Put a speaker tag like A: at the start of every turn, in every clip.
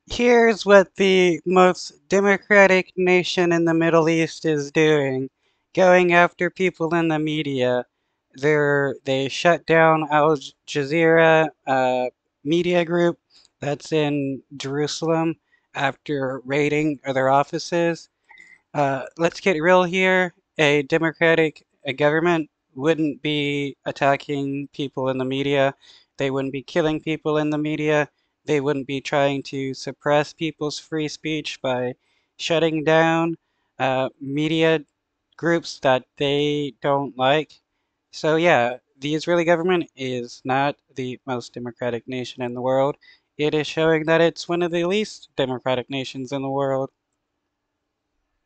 A: Here's what the most democratic nation in the Middle East is doing, going after people in the media. They shut down Al Jazeera media group that's in Jerusalem after raiding their offices. Let's get real here. A democratic government wouldn't be attacking people in the media. They wouldn't be killing people in the media. They wouldn't be trying to suppress people's free speech by shutting down media groups that they don't like. So, yeah, the Israeli government is not the most democratic nation in the world. It is showing that it's one of the least democratic nations in the world.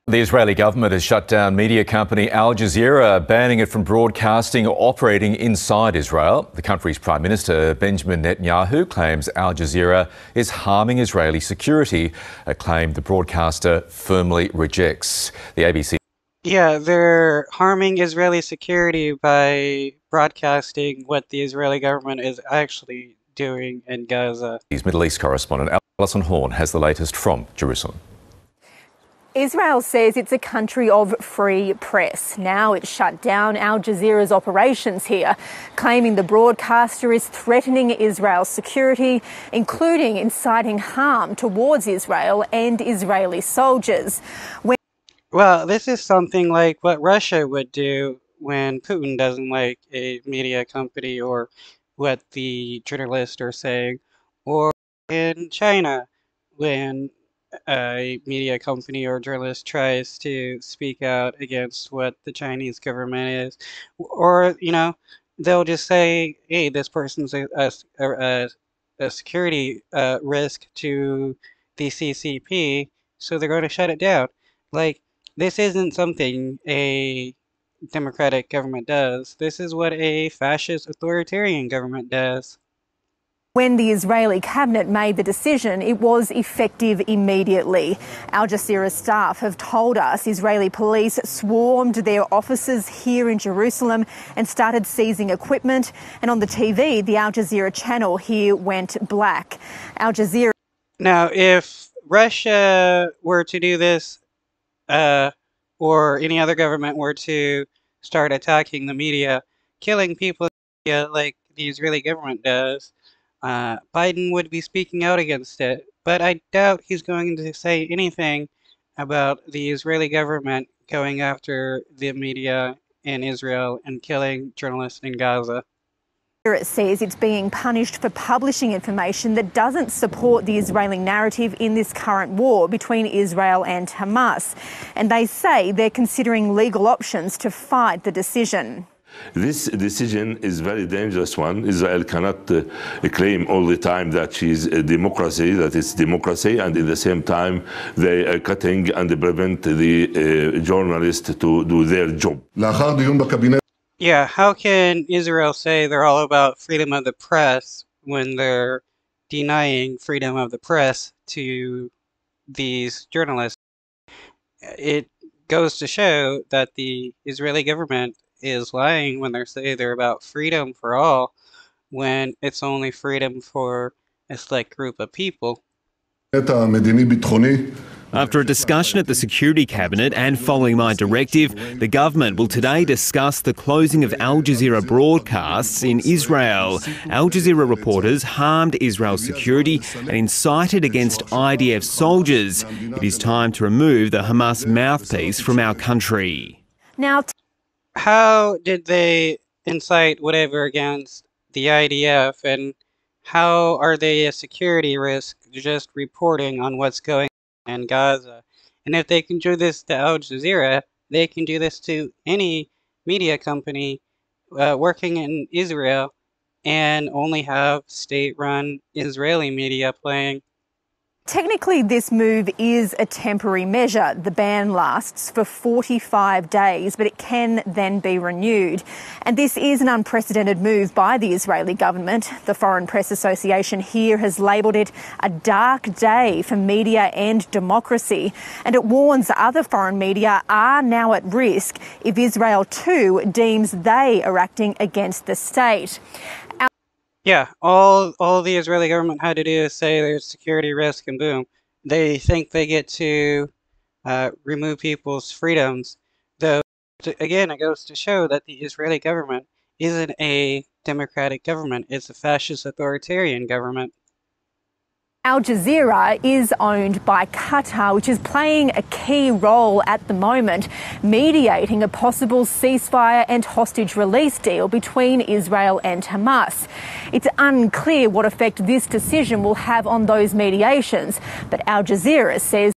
B: The Israeli government has shut down media company Al Jazeera, banning it from broadcasting or operating inside Israel. The country's Prime Minister Benjamin Netanyahu claims Al Jazeera is harming Israeli security, a claim the broadcaster firmly rejects. The ABC.
A: Yeah, they're harming Israeli security by broadcasting what the Israeli government is actually doing in Gaza.
B: Middle East correspondent Alison Horn has the latest from Jerusalem.
C: Israel says it's a country of free press. Now it's shut down Al Jazeera's operations here, claiming the broadcaster is threatening Israel's security, including inciting harm towards Israel and Israeli soldiers.
A: Well, this is something like what Russia would do when Putin doesn't like a media company or what the journalists are saying, or in China when a media company or journalist tries to speak out against what the Chinese government is, or they'll just say, "Hey, this person's a security risk to the CCP," so they're going to shut it down. Like, this isn't something a democratic government does. This is what a fascist authoritarian government does.
C: When the Israeli cabinet made the decision, it was effective immediately. Al Jazeera staff have told us Israeli police swarmed their offices here in Jerusalem and started seizing equipment. And on the TV, the Al Jazeera channel here went black. Al Jazeera.
A: Now, if Russia were to do this, or any other government were to start attacking the media, killing people in the media like the Israeli government does, Biden would be speaking out against it, but I doubt he's going to say anything about the Israeli government going after the media in Israel and killing journalists in Gaza.
C: It says it's being punished for publishing information that doesn't support the Israeli narrative in this current war between Israel and Hamas. And they say they're considering legal options to fight the decision.
D: This decision is a very dangerous one. Israel cannot claim all the time that she's a democracy, that it's democracy, and at the same time they are cutting and prevent the journalists to do their job.
A: Yeah, how can Israel say they're all about freedom of the press when they're denying freedom of the press to these journalists? It goes to show that the Israeli government is lying when they say they're about freedom for all, when it's only freedom for a select group of people.
E: After a discussion at the Security Cabinet and following my directive, the government will today discuss the closing of Al Jazeera broadcasts in Israel. Al Jazeera reporters harmed Israel's security and incited against IDF soldiers. It is time to remove the Hamas mouthpiece from our country.
C: Now,
A: how did they incite whatever against the IDF, and how are they a security risk just reporting on what's going on in Gaza? And if they can do this to Al Jazeera, they can do this to any media company working in Israel and only have state-run Israeli media playing.
C: technically, this move is a temporary measure. The ban lasts for 45 days, but it can then be renewed. And this is an unprecedented move by the Israeli government. The Foreign Press Association here has labelled it a dark day for media and democracy. And it warns other foreign media are now at risk if Israel too deems they are acting against the state.
A: Yeah, all the Israeli government had to do is say there's security risk, and boom, they think they get to remove people's freedoms. Though, again, it goes to show that the Israeli government isn't a democratic government; it's a fascist authoritarian government.
C: Al Jazeera is owned by Qatar, which is playing a key role at the moment, mediating a possible ceasefire and hostage release deal between Israel and Hamas. It's unclear what effect this decision will have on those mediations, but Al Jazeera says